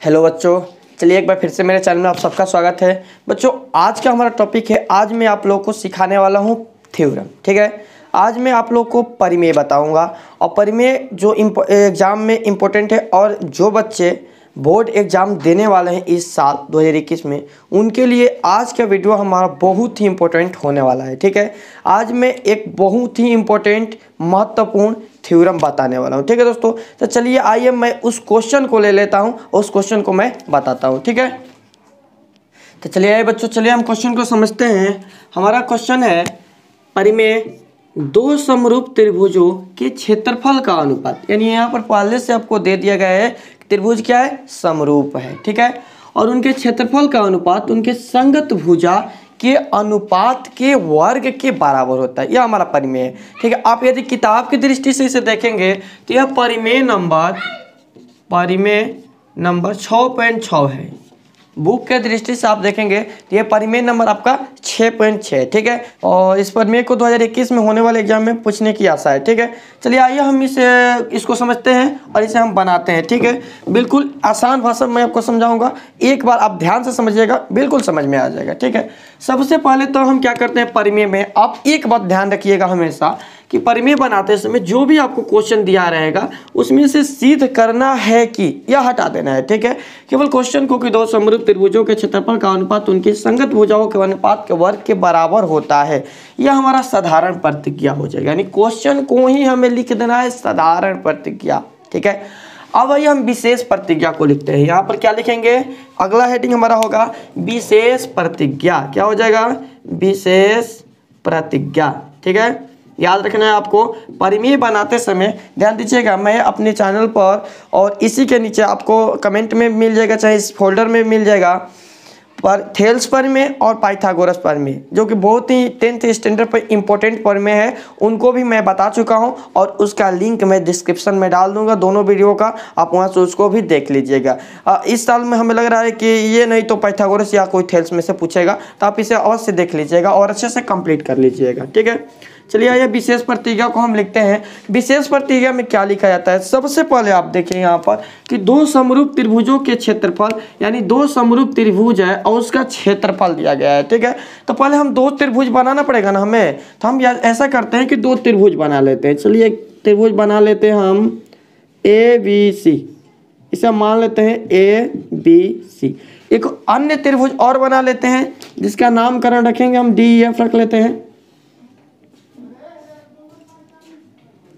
Hello बच्चों, चलिए एक बार फिर से मेरे चैनल में आप सबका स्वागत है। बच्चों, आज का हमारा टॉपिक है, आज मैं आप लोगों को सिखाने वाला हूँ थ्योरम। ठीक है, आज मैं आप लोगों को परिमेय बताऊँगा और परिमेय जो एग्ज़ाम में इम्पोर्टेंट है और जो बच्चे बोर्ड एग्ज़ाम देने वाले हैं इस साल 2021 में, उनके लिए आज का वीडियो हमारा बहुत ही इम्पोर्टेंट होने वाला है। ठीक है, आज मैं एक बहुत ही इम्पोर्टेंट महत्वपूर्ण थ्योरम बताने वाला हूँ। ठीक है दोस्तों, तो चलिए आइए मैं उस क्वेश्चन को ले लेता हूँ, उस क्वेश्चन को मैं बताता हूँ। ठीक है, तो चलिए आइए बच्चों, चलिए हम क्वेश्चन को समझते हैं। हमारा क्वेश्चन है, परिमेय दो समरूप त्रिभुजों के क्षेत्रफल का अनुपात, यानी यहाँ पर पहले से आपको दे दिया गया है त्रिभुज क्या है, समरूप है। ठीक है, और उनके क्षेत्रफल का अनुपात उनके संगत भुजा के अनुपात के वर्ग के बराबर होता है। यह हमारा परिमेय है। ठीक है, आप यदि किताब की दृष्टि से इसे देखेंगे तो यह परिमेय नंबर 6.6 है। बुक के दृष्टि से आप देखेंगे तो यह परिमेय नंबर आपका 6.6। ठीक है, और इस परिमेय को 2021 में होने वाले एग्जाम में पूछने की आशा है। ठीक है, चलिए आइए हम इसको समझते हैं और इसे हम बनाते हैं। ठीक है, बिल्कुल आसान भाषा में मैं आपको समझाऊंगा, एक बार आप ध्यान से समझिएगा, बिल्कुल समझ में आ जाएगा। ठीक है, सबसे पहले तो हम क्या करते हैं परिमेय में, आप एक बात ध्यान रखिएगा हमेशा कि परिमेय बनाते समय जो भी आपको क्वेश्चन दिया रहेगा उसमें से सिद्ध करना है कि या हटा देना है। ठीक है, केवल क्वेश्चन को कि दो समरूप त्रिभुजों के क्षेत्रफल का अनुपात उनकी संगत भुजाओं के अनुपात के वर्ग के बराबर होता है, यह हमारा साधारण प्रतिज्ञा हो जाएगा। यानी क्वेश्चन को ही हमें लिख देना है साधारण प्रतिज्ञा। ठीक है, अब आइए हम विशेष प्रतिज्ञा को लिखते हैं। यहाँ पर क्या लिखेंगे, अगला हेडिंग हमारा होगा विशेष प्रतिज्ञा। क्या हो जाएगा, विशेष प्रतिज्ञा। ठीक है, याद रखना है आपको, परिमेय बनाते समय ध्यान दीजिएगा। मैं अपने चैनल पर और इसी के नीचे आपको कमेंट में मिल जाएगा, चाहे इस फोल्डर में मिल जाएगा, पर थेल्स परिमेय और पाइथागोरस परिमेय, जो कि बहुत ही 10th स्टैंडर्ड पर इंपॉर्टेंट परिमेय है, उनको भी मैं बता चुका हूं और उसका लिंक मैं डिस्क्रिप्शन में डाल दूंगा, दोनों वीडियो का, आप वहां से उसको भी देख लीजिएगा। इस साल में हमें लग रहा है कि ये नहीं तो पाइथागोरस या कोई थेल्स में से पूछेगा, तो आप इसे अवश्य देख लीजिएगा और अच्छे से कंप्लीट कर लीजिएगा। ठीक है, चलिए आइए विशेष प्रतिज्ञा को हम लिखते हैं। विशेष प्रतिज्ञा में क्या लिखा जाता है, सबसे पहले आप देखिए यहाँ पर कि दो समरूप त्रिभुजों के क्षेत्रफल, यानी दो समरूप त्रिभुज है और उसका क्षेत्रफल दिया गया है। ठीक है, तो पहले हम दो त्रिभुज बनाना पड़ेगा ना हमें, तो हम ऐसा करते हैं कि दो त्रिभुज बना लेते हैं। चलिए एक त्रिभुज बना लेते हैं हम ABC, इसे हम मान लेते हैं ABC। एक अन्य त्रिभुज और बना लेते हैं जिसका नामकरण रखेंगे हम DEF रख लेते हैं।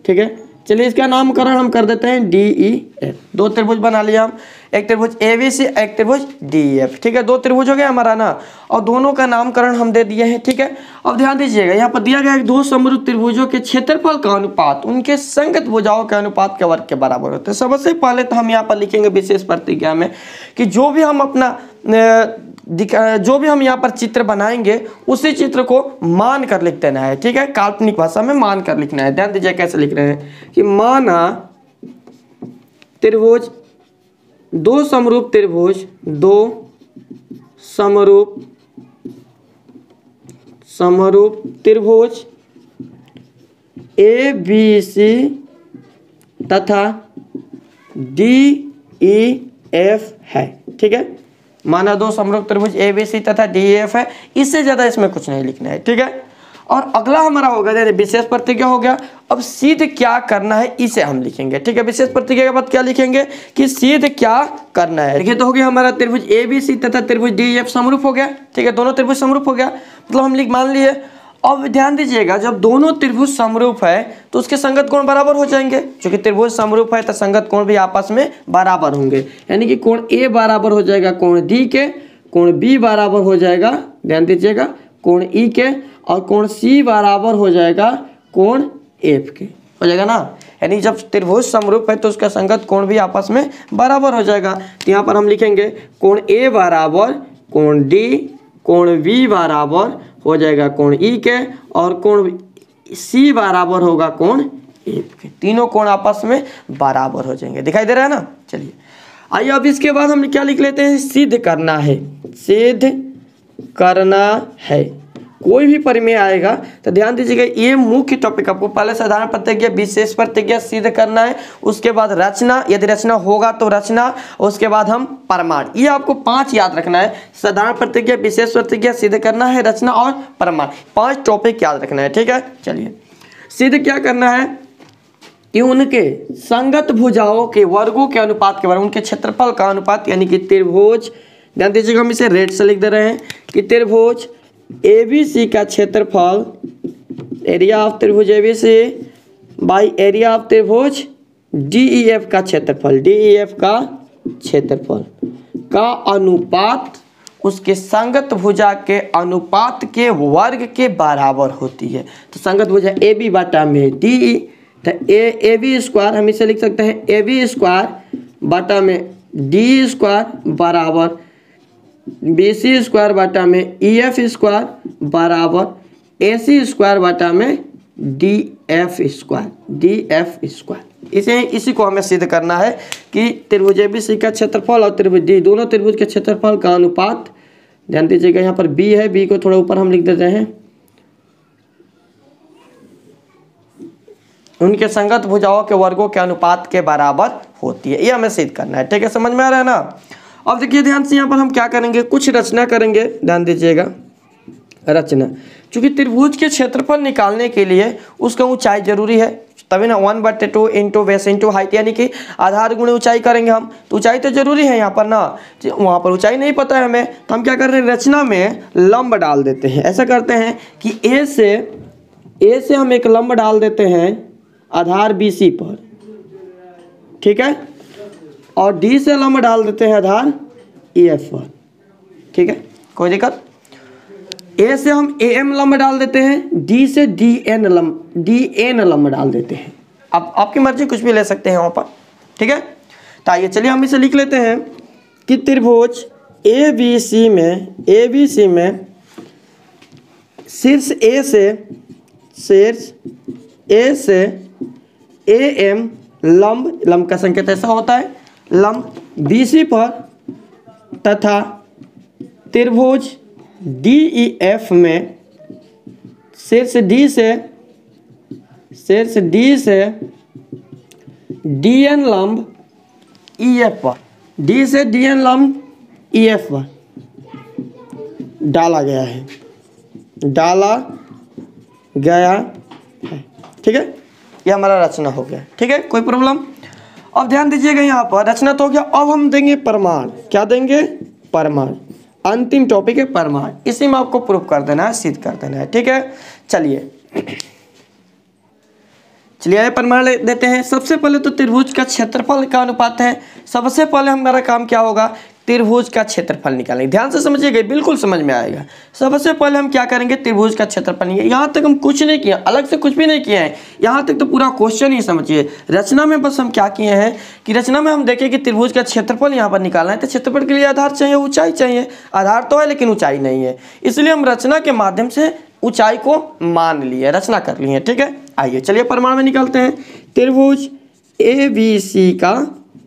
ठीक है, चलिए इसका नामकरण हम कर देते हैं DEF। दो त्रिभुज बना लिया हम, एक त्रिभुज ABC, एक त्रिभुज DEF। ठीक है, दो त्रिभुज हो गया हमारा ना, और दोनों का नामकरण हम दे दिए हैं। ठीक है, अब ध्यान दीजिएगा, यहाँ पर दिया गया है दो समरूप त्रिभुजों के क्षेत्रफल का अनुपात उनके संगत भुजाओं के अनुपात के वर्ग के बराबर होते हैं। सबसे पहले तो हम यहाँ पर लिखेंगे विशेष प्रतिज्ञा में कि जो भी हम यहाँ पर चित्र बनाएंगे उसी चित्र को मान कर लिख देना है। ठीक है, काल्पनिक भाषा में मान कर लिखना है। ध्यान दीजिए कैसे लिख रहे हैं कि माना त्रिभुज, दो समरूप त्रिभुज, दो समरूप त्रिभुज ABC तथा DEF है। ठीक है, माना दो समरूप त्रिभुज ABC तथा DEF है, इससे ज्यादा इसमें कुछ नहीं लिखना है। ठीक है, और अगला हमारा होगा विशेष प्रतिज्ञा हो गया। अब सिद्ध क्या करना है इसे हम लिखेंगे। ठीक है, विशेष प्रतिज्ञा के बाद क्या लिखेंगे कि सिद्ध क्या करना है। देखिए तो हो गया हमारा त्रिभुज ABC तथा त्रिभुज DEF समरूप हो गया। ठीक है, दोनों त्रिभुज समरूप हो गया, मतलब हम मान लिए। अब ध्यान दीजिएगा, जब दोनों त्रिभुज समरूप है तो उसके संगत कोण बराबर हो जाएंगे। क्योंकि त्रिभुज समरूप है तो संगत कोण भी आपस में बराबर होंगे, यानी कि कोण A बराबर हो जाएगा कोण D के, कोण B बराबर हो जाएगा, ध्यान दीजिएगा, कोण E के, और कोण C बराबर हो जाएगा कोण F के, हो जाएगा ना। यानी जब त्रिभुज समरूप है तो उसका संगत कोण भी आपस में बराबर हो जाएगा। तो यहाँ पर हम लिखेंगे कोण A बराबर कोण D, कोण B बराबर हो जाएगा कोण E के, और कोण C बराबर होगा कोण F के। तीनों कोण आपस में बराबर हो जाएंगे। दिखाई दे रहा है ना। चलिए आइए अब इसके बाद हम क्या लिख लेते हैं, सिद्ध करना है। सिद्ध करना है, कोई भी परिमेय आएगा तो ध्यान दीजिएगा, ये मुख्य टॉपिक आपको पहले साधारण प्रतिज्ञा, विशेष प्रतिज्ञा सिद्ध करना है, उसके बाद रचना, यदि रचना होगा तो रचना, उसके बाद हम प्रमाण। ये आपको 5 याद रखना है, साधारण प्रतिज्ञा, विशेष प्रतिज्ञा सिद्ध करना है, रचना और प्रमाण, 5 टॉपिक याद रखना है। ठीक है, चलिए सिद्ध क्या करना है कि उनके संगत भुजाओं के वर्गों के अनुपात के बारे में, उनके क्षेत्रफल का अनुपात, यानी कि त्रिभुज, ध्यान दीजिएगा हम इसे रेड से लिख दे रहे हैं कि त्रिभुज ABC का क्षेत्रफल, एरिया ऑफ त्रिभुज ABC बाई एरिया ऑफ त्रिभुज DEF का क्षेत्रफल, DEF का क्षेत्रफल का अनुपात उसके संगत भुजा के अनुपात के वर्ग के बराबर होती है। तो संगत भुजा AB बटा में DE, तो AB स्क्वायर हम इसे लिख सकते हैं AB स्क्वायर बटा में DE स्क्वायर बराबर BC स्क्वायर बटा में EF स्क्वायर बराबर AC स्क्वायर बटा में DF स्क्वायर। इसी को हमें सिद्ध करना है कि त्रिभुज ABC का क्षेत्रफल और त्रिभुज D, दोनों त्रिभुज के क्षेत्रफल का अनुपात, ध्यान दीजिएगा यहाँ पर B है, B को थोड़ा ऊपर हम लिख देते हैं, उनके संगत भुजाओं के वर्गों के अनुपात के बराबर होती है। ये हमें सिद्ध करना है। ठीक है, समझ में आ रहा है ना। अब देखिए ध्यान से यहाँ पर हम क्या करेंगे, कुछ रचना करेंगे, ध्यान दीजिएगा रचना। चूंकि त्रिभुज के क्षेत्रफल निकालने के लिए उसका ऊंचाई जरूरी है, तभी ना 1/2 इंटू बेस इंटू हाइट, यानी कि आधार गुणे ऊंचाई करेंगे हम, तो ऊंचाई तो जरूरी है यहाँ पर ना, वहाँ पर ऊंचाई नहीं पता है हमें, तो हम क्या कर रहे हैं, रचना में लंब डाल देते हैं। ऐसा करते हैं कि ए से हम एक लंब डाल देते हैं आधार BC पर, ठीक है, और D से लंब डाल देते हैं आधार EF पर। ठीक है, कोई दिक्कत। A से हम AM लंब डाल देते हैं, D से DN लंब डाल देते हैं। अब आपकी मर्जी, कुछ भी ले सकते हैं वहाँ पर। ठीक है, तो आइए चलिए हम इसे लिख लेते हैं कि त्रिभुज ABC में शीर्ष A से AM लंब का संकेत ऐसा होता है, लंब BC पर, तथा त्रिभुज DEF में शीर्ष D से DN लंब EF पर, D से DN लंब EF पर डाला गया है। ठीक है, ये हमारा रचना हो गया। ठीक है, कोई प्रॉब्लम। अब ध्यान दीजिएगा यहाँ पर रचना तो हो गया, अब हम देंगे प्रमाण। क्या देंगे, प्रमाण। अंतिम टॉपिक है प्रमाण, इसी में आपको प्रूफ कर देना है, सिद्ध कर देना है। ठीक है, चलिए प्रमाण देते हैं। सबसे पहले तो त्रिभुज का क्षेत्रफल का अनुपात है। सबसे पहले हमारा काम क्या होगा, त्रिभुज का क्षेत्रफल निकालेंगे। ध्यान से समझिएगा, बिल्कुल समझ में आएगा। सबसे पहले हम क्या करेंगे, त्रिभुज का क्षेत्रफल निकालेंगे। यहाँ तक हम कुछ नहीं किया, अलग से कुछ भी नहीं किए हैं, यहाँ तक तो पूरा क्वेश्चन ही समझिए। रचना में बस हम क्या किए हैं कि रचना में हम देखें कि त्रिभुज का क्षेत्रफल यहाँ पर निकालना है, तो क्षेत्रफल के लिए आधार चाहिए, ऊंचाई चाहिए। आधार तो है लेकिन ऊंचाई नहीं है, इसलिए हम रचना के माध्यम से ऊंचाई को मान लिए, रचना कर ली है। ठीक है, आइए चलिए प्रमाण में निकालते हैं। त्रिभुज ABC का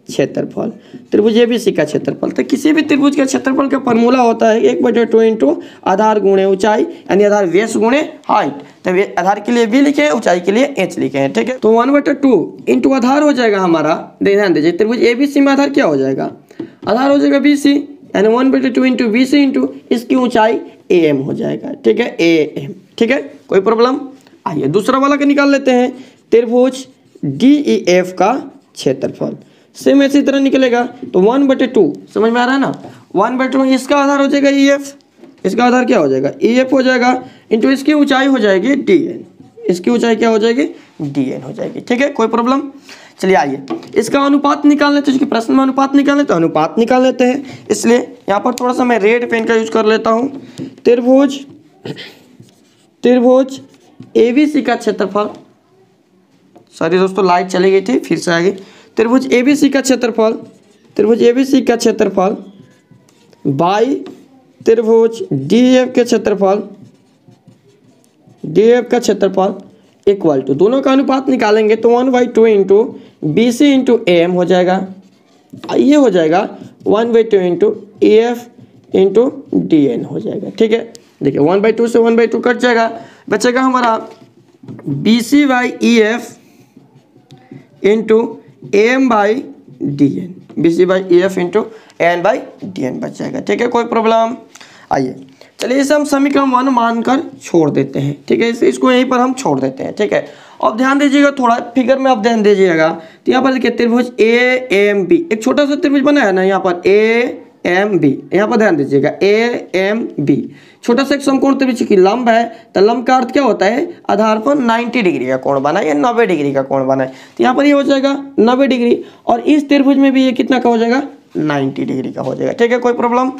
क्षेत्रफल, त्रिभुज ABC का क्षेत्रफल, तो किसी भी त्रिभुज के क्षेत्रफल का फॉर्मूला होता है 1/2 इंटू आधार गुणे ऊंचाई, यानी आधार बेस गुणे हाइट। तो आधार के लिए V लिखे हैं, ऊंचाई के लिए H लिखे हैं। ठीक है, तो 1/2 इंटू आधार हो जाएगा हमारा, ध्यान दीजिए त्रिभुज ABC में आधार क्या हो जाएगा, आधार हो जाएगा BC, यानी 1/2 इंटू BC इंटू इसकी ऊंचाई AM हो जाएगा। ठीक है, AM। ठीक है, कोई प्रॉब्लम। आइए दूसरा वाला का निकाल लेते हैं, त्रिभुज DEF का क्षेत्रफल। सेम ऐसी तरह निकलेगा, तो 1/2, समझ में आ रहा है ना, 1/2 इसका आधार हो जाएगा EF, इसका आधार क्या हो जाएगा EF हो जाएगा, इंटू इसकी ऊंचाई हो जाएगी DN, इसकी ऊंचाई क्या हो जाएगी DN हो जाएगी। ठीक है, कोई प्रॉब्लम। चलिए आइए इसका अनुपात निकाल लेते हैं, प्रश्न में अनुपात निकालने तो अनुपात निकाल लेते हैं, इसलिए यहाँ पर थोड़ा सा मैं रेड पेन का यूज कर लेता हूँ। त्रिभुज ABC का क्षेत्रफल, सॉरी दोस्तों लाइट चली गई थी, फिर से आ गई। त्रिभुज ABC का क्षेत्रफल बाई त्रिभुज DEF के क्षेत्रफल इक्वल टू, दोनों का अनुपात निकालेंगे तो 1/2 इंटू BC इंटू AM हो जाएगा, ये हो जाएगा 1/2 इंटू EF इंटू DN हो जाएगा। ठीक है, देखिए 1/2 से 1/2 कट जाएगा, बचेगा हमारा BC/EF into AM/DN, BC/EF into AN/DN बच जाएगा। ठीक है, कोई प्रॉब्लम? आइए चलिए इसे हम समीकरण 1 मानकर छोड़ देते हैं। ठीक है, इसको यहीं पर हम छोड़ देते हैं। ठीक है, अब ध्यान दीजिएगा, थोड़ा फिगर में आप ध्यान दीजिएगा। तो यहाँ पर देखिए त्रिभुज AMB, एक छोटा सा त्रिभुज बना है ना यहाँ पर AMB, यहाँ पर ध्यान दीजिएगा AMB, छोटा सा एक समकोण त्रिभुज की लंब है। तो लंब का अर्थ क्या होता है? आधार पर 90 डिग्री का कोण बना है या 90 डिग्री का कोण बना है। तो यहाँ पर ये हो जाएगा 90 डिग्री, और इस त्रिभुज में भी ये कितना का हो जाएगा? 90 डिग्री का हो जाएगा। ठीक है, कोई प्रॉब्लम?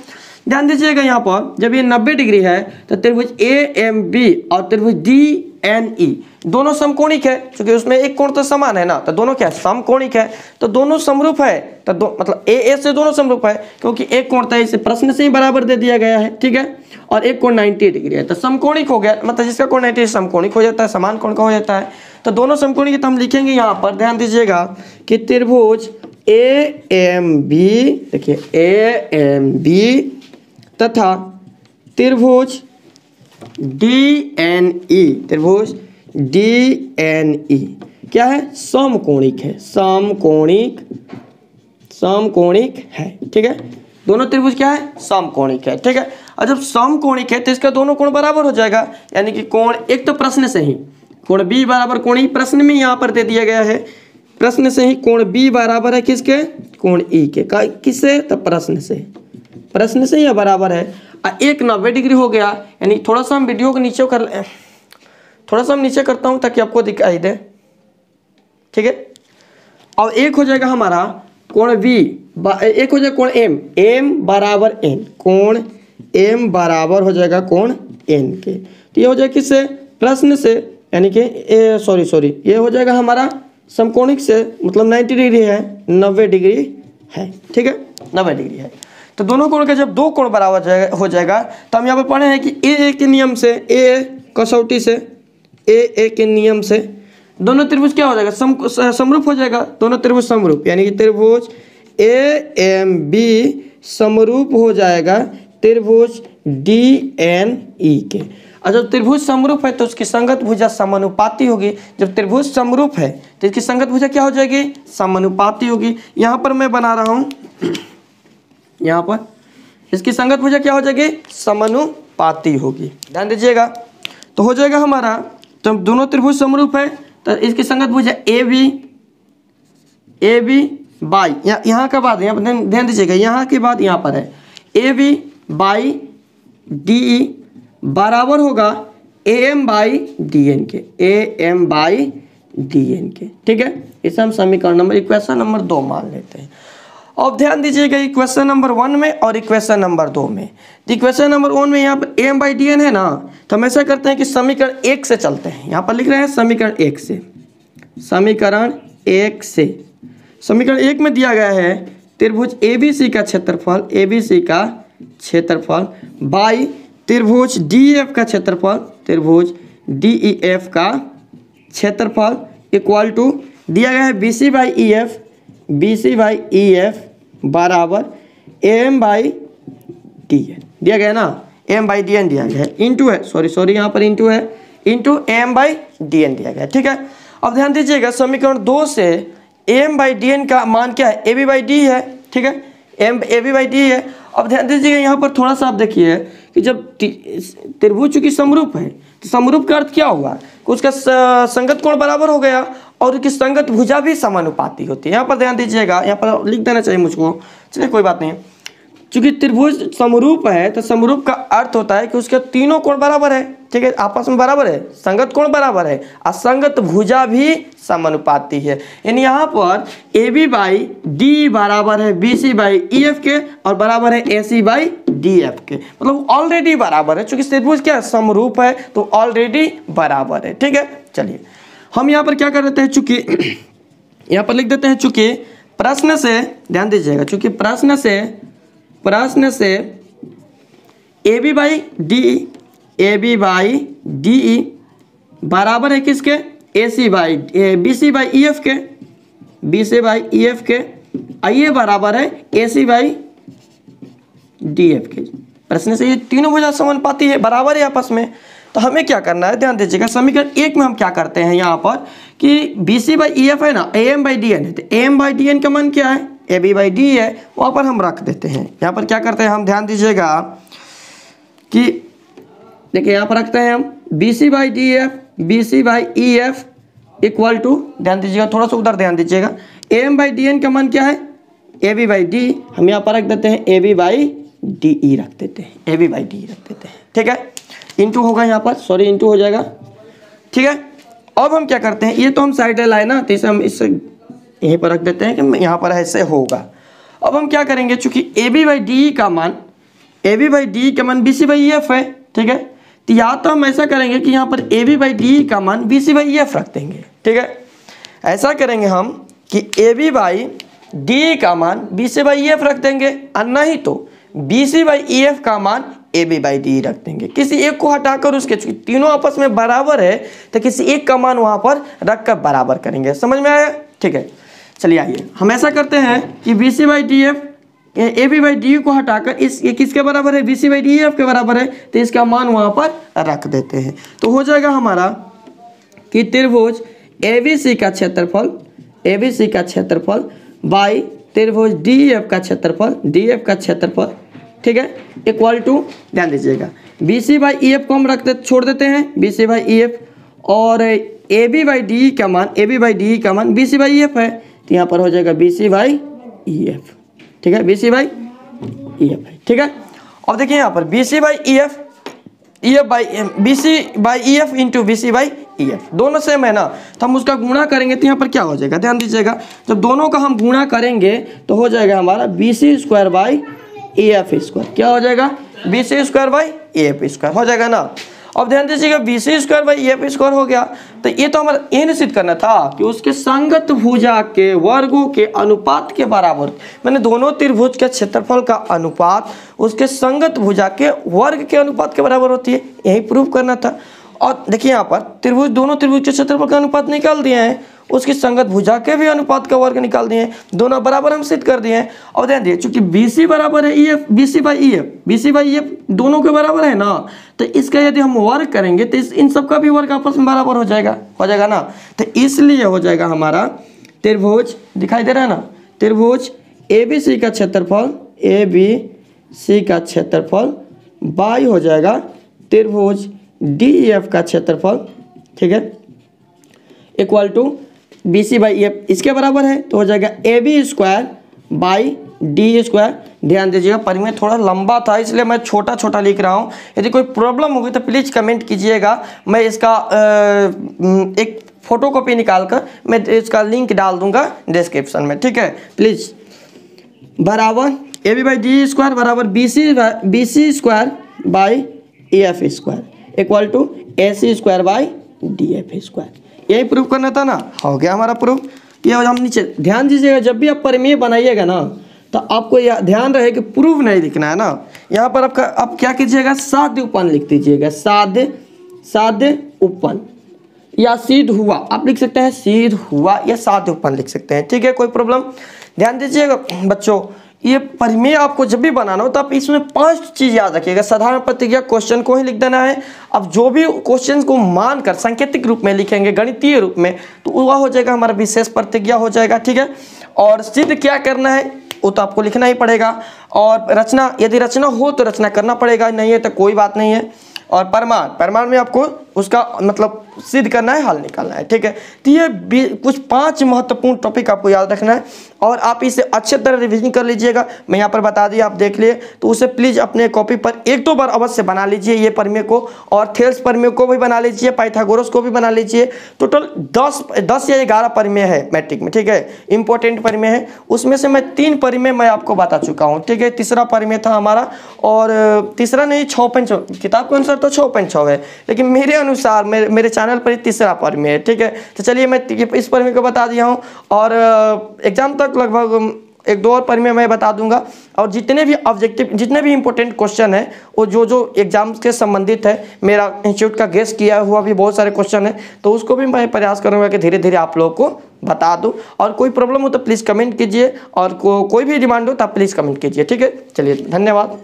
ध्यान दीजिएगा, यहाँ पर जब ये 90 डिग्री है तो त्रिभुज AMB और त्रिभुज DNE दोनों समकोणिक है, क्योंकि उसमें एक कोण तो समान है ना, तो दोनों क्या है? समकोणिक है, तो दोनों समरूप है। तो मतलब AA से दोनों समरूप है, क्योंकि एक कोण था इसे प्रश्न से ही बराबर दे दिया गया है। ठीक है, और एक कोण 90 डिग्री है, तो समकोणिक हो गया, मतलब जिसका कोण 90 समकोणिक हो जाता है, समान कोण का हो जाता है। तो दोनों समकोणिक है, तो हम लिखेंगे यहाँ पर, ध्यान दीजिएगा कि त्रिभुज AMB, देखिए AMB तथा त्रिभुज DNE, त्रिभुज DNE क्या है? समकोणिक है, समकोणिक है। ठीक है, दोनों त्रिभुज क्या है? समकोणिक है। ठीक है, और जब समकोणिक है तो इसका दोनों कोण बराबर हो जाएगा, यानी कि कोण एक तो प्रश्न से ही कोण B बराबर, कोण E प्रश्न में यहाँ पर दे दिया गया है, प्रश्न से ही कोण B बराबर है किसके? कोण E के। किससे? तो प्रश्न से यह बराबर है। एक 90 डिग्री हो गया, यानी थोड़ा सा हम वीडियो को नीचे थोड़ा सा हम नीचे करता हूं ताकि आपको दिखाई दे। ठीक है, और एक हो जाएगा हमारा कोण B, एक हो जाएगा कोण M बराबर N, कोण M बराबर हो जाएगा कोण N के। तो ये हो जाएगा किससे? प्रश्न से, यानी कि ये हो जाएगा हमारा समकोणिक से, मतलब 90 डिग्री है, 90 डिग्री है। ठीक है, 90 डिग्री है। तो दोनों कोण का जब दो कोण बराबर हो जाएगा, तो हम यहाँ पर पढ़े हैं कि AA के नियम से, AA कसौटी से, AA के नियम से दोनों त्रिभुज क्या हो जाएगा? समरूप हो जाएगा, दोनों त्रिभुज समरूप, यानी कि त्रिभुज AMB समरूप हो जाएगा त्रिभुज DNE के। और जब त्रिभुज समरूप है तो उसकी संगत भुजा समानुपाती होगी। जब त्रिभुज समरूप है तो इसकी संगत भुजा क्या हो जाएगी? समानुपाती होगी। यहाँ पर मैं बना रहा हूँ, यहाँ पर इसकी संगत भुजा क्या हो जाएगी? समानुपाती होगी। ध्यान दीजिएगा, तो हो जाएगा हमारा, तो दोनों त्रिभुज समरूप है तो इसकी संगत भुजा AB बाई, यहाँ का बाद, यहाँ पर ध्यान दीजिएगा, यहाँ के बाद यहाँ पर है AB बाई DE बराबर होगा AM/DN के, AM/DN के। ठीक है, इसे हम समीकरण नंबर, इक्वेशन नंबर 2 मान लेते हैं। अब ध्यान दीजिएगा इक्वेशन नंबर 1 में और इक्वेशन नंबर 2 में। इक्वेशन नंबर 1 में यहाँ पर AM/DN है ना, तो हम ऐसा करते हैं कि समीकरण 1 से चलते हैं। यहाँ पर लिख रहे हैं समीकरण 1 से, समीकरण 1 से। समीकरण 1 में दिया गया है त्रिभुज ABC का क्षेत्रफल बाई त्रिभुज DEF का क्षेत्रफल, त्रिभुज DEF का क्षेत्रफल इक्वल टू दिया गया है BC/EF बराबर AM/DN दिया गया ना, AM/DN दिया गया है, इंटू है, सॉरी यहाँ पर इंटू है, इंटू AM/DN दिया गया है। ठीक है, अब ध्यान दीजिएगा समीकरण 2 से AM/DN का मान क्या है? AB/D है। ठीक है, AB/D है। अब ध्यान दीजिएगा यहाँ पर थोड़ा सा आप देखिए कि जब त्रिभुज चूंकि समरूप है तो समरूप का अर्थ क्या हुआ कि उसका संगत कोण बराबर हो गया और उसकी संगत भुजा भी समानुपाती होती है। यहाँ पर ध्यान दीजिएगा, यहाँ पर लिख देना चाहिए मुझको, चलिए कोई बात नहीं। चूंकि त्रिभुज समरूप है तो समरूप का अर्थ होता है कि उसके तीनों कोण बराबर है। ठीक है, आपस में बराबर है, संगत कोण बराबर है, असंगत भुजा भी समानुपाती है। यानी यहाँ पर AB/D बराबर है BC/EF के और बराबर है AC/DF के, मतलब ऑलरेडी बराबर है। चूंकि त्रिभुज क्या है? समरूप है, तो ऑलरेडी बराबर है। ठीक है, चलिए हम यहाँ पर क्या कर देते हैं, चूंकि यहाँ पर लिख देते हैं, चूंकि प्रश्न से, ध्यान दीजिएगा, चूंकि प्रश्न से AB/DE बराबर है किसके? BC/EF के, BC/EF के, ये बराबर है AC/DF के। प्रश्न से ये तीनों भुजा समानुपाती है, बराबर है आपस में। तो हमें क्या करना है, ध्यान दीजिएगा, समीकरण 1 में हम क्या करते हैं यहाँ पर कि BC/EF है ना, AM/DN है, तो AM/DN का मान क्या है, AB/D है, वहाँ पर हम रख देते हैं। यहाँ पर क्या करते हैं हम, ध्यान दीजिएगा कि देखिए यहाँ पर रखते हैं हम BC/EF इक्वल टू, ध्यान दीजिएगा, थोड़ा सा उधर ध्यान दीजिएगा, AM/DN का मान क्या है, AB/D, हम यहाँ पर रख देते हैं AB/DE रख देते हैं, AB/DE रख देते हैं, ठीक है। इंटू होगा यहाँ पर, सॉरी इंटू हो जाएगा, ठीक है। अब हम क्या करते हैं, ये तो हम साइड लाए ना, तो इसे हम इससे यहीं पर रख देते हैं कि यहाँ पर ऐसे होगा। अब हम क्या करेंगे, चूंकि AB/DE का मान BC/EF है, ठीक है, तो या तो हम ऐसा करेंगे कि यहाँ पर AB/DE का मान BC/EF रख देंगे, ठीक है। ऐसा करेंगे हम कि AB/DE का मान BC/EF रख देंगे, और नहीं तो BC/EF का मान AB/DE रख देंगे। किसी एक को हटाकर उसके, तीनों आपस में बराबर है तो किसी एक का मान वहां पर रख कर बराबर करेंगे, समझ में आया, ठीक है। चलिए आइए हम ऐसा करते हैं कि BC/DF AB/DE को हटाकर ये किसके बराबर है, BC/DF के बराबर है, तो इसका मान वहां पर रख देते हैं। तो हो जाएगा हमारा कि त्रिभुज ABC का क्षेत्रफल बाई त्रिभुज DF का क्षेत्रफल, ठीक है, इक्वल टू, ध्यान दीजिएगा, BC/EF को हम छोड़ देते हैं, BC/EF, और AB/DE का मान BC/EF है, तो यहाँ पर हो जाएगा BC/EF, ठीक है, BC/EF है, ठीक है। अब देखिए यहाँ पर BC/EF इंटू BC/EF दोनों सेम है ना, तो हम उसका गुणा करेंगे तो यहाँ पर क्या हो जाएगा, ध्यान दीजिएगा, जब दोनों का हम गुणा करेंगे तो हो जाएगा हमारा BC² क्या हो जाएगा, BC² हो जाएगा ना। अब ध्यान दीजिएगा BC² हो गया, तो ये तो हमारा ये निश्चित करना था कि उसके संगत भुजा के वर्गों के अनुपात के बराबर, मैंने दोनों त्रिभुज के क्षेत्रफल का अनुपात उसके संगत भुजा के वर्ग के अनुपात के बराबर होती है, यही प्रूव करना था। और देखिए यहाँ पर दोनों त्रिभुज के क्षेत्रफल का अनुपात निकाल दिए हैं, उसकी संगत भुजा के भी अनुपात का वर्ग निकाल दिए हैं, दोनों बराबर हम सिद्ध कर दिए हैं। और ध्यान दिए चूंकि BC बराबर है EF, BC/EF दोनों के बराबर है ना, तो इसका यदि हम वर्ग करेंगे तो इन सब का भी वर्ग आपस में बराबर हो जाएगा ना, तो इसलिए हो जाएगा हमारा त्रिभुज, दिखाई दे रहा है ना, त्रिभुज ABC का क्षेत्रफल बाई हो जाएगा त्रिभुज DEF का क्षेत्रफल, ठीक है, इक्वल टू BC/EF इसके बराबर है, तो हो जाएगा AB² बाई DE²। ध्यान दीजिएगा परिमेय थोड़ा लंबा था इसलिए मैं छोटा छोटा लिख रहा हूँ, यदि कोई प्रॉब्लम होगी तो प्लीज़ कमेंट कीजिएगा, मैं इसका एक फोटोकॉपी निकाल कर मैं इसका लिंक डाल दूंगा डिस्क्रिप्शन में, ठीक है। प्लीज़ बराबर AB/DE² बराबर BC² by EF² equal to AC² by DF², यही प्रूव करना था ना, हो गया हमारा प्रूफ। ये हम नीचे ध्यान दीजिएगा, जब भी आप परिमेय बनाइएगा ना तो आपको यह ध्यान रहे कि प्रूफ नहीं लिखना है ना, यहाँ पर आप क्या कीजिएगा, साध्य उपपन्न लिख दीजिएगा, साध्य उपपन्न या सिद्ध हुआ, आप लिख सकते हैं सिद्ध हुआ या साध्य उपपन्न लिख सकते हैं, ठीक है, कोई प्रॉब्लम। ध्यान दीजिएगा बच्चों, ये परिमेय आपको जब भी बनाना हो तो आप इसमें 5 चीज़ याद रखिएगा। साधारण प्रतिक्रिया क्वेश्चन को ही लिख देना है, अब जो भी क्वेश्चन को मानकर सांकेतिक रूप में लिखेंगे, गणितीय रूप में, तो वह हो जाएगा हमारा विशेष प्रतिक्रिया हो जाएगा, ठीक है। और सिद्ध क्या करना है वो तो आपको लिखना ही पड़ेगा, और रचना, यदि रचना हो तो रचना करना पड़ेगा, नहीं है तो कोई बात नहीं है। और प्रमाण में आपको उसका मतलब सिद्ध करना है, हल निकालना है, ठीक है। तो ये कुछ 5 महत्वपूर्ण टॉपिक आपको याद रखना है, और आप इसे अच्छे तरह रिवीजन कर लीजिएगा। मैं यहाँ पर बता दिया, आप देख लिए, तो उसे प्लीज़ अपने कॉपी पर 1-2 बार अवश्य बना लीजिए ये परिमेय को, और थेल्स परिमेय को भी बना लीजिए, पाइथागोरस को भी बना लीजिए। टोटल 10 या 11 परिमेय है मैट्रिक में, ठीक है, इंपॉर्टेंट परिमेय है। उसमें से मैं 3 परिमेय मैं आपको बता चुका हूँ, ठीक है। तीसरा परिमेय था हमारा, और तीसरा नहीं 6.6, किताब के अनुसार तो 6.6 है, लेकिन मेरे अनुसार मेरे चैनल पर तीसरा परिमेय है, ठीक है। तो चलिए मैं इस परिमेय को बता दिया हूँ, और एग्जाम तक लगभग 1-2 और परिमेय मैं बता दूंगा। और जितने भी ऑब्जेक्टिव, जितने भी इंपॉर्टेंट क्वेश्चन है वो जो एग्जाम के संबंधित है, मेरा इंस्टीट्यूट का गेस किया हुआ भी बहुत सारे क्वेश्चन है, तो उसको भी मैं प्रयास करूंगा कि धीरे धीरे आप लोगों को बता दूं। और कोई प्रॉब्लम हो तो प्लीज़ कमेंट कीजिए, और कोई भी डिमांड हो तो आप प्लीज़ कमेंट कीजिए, ठीक है। चलिए धन्यवाद।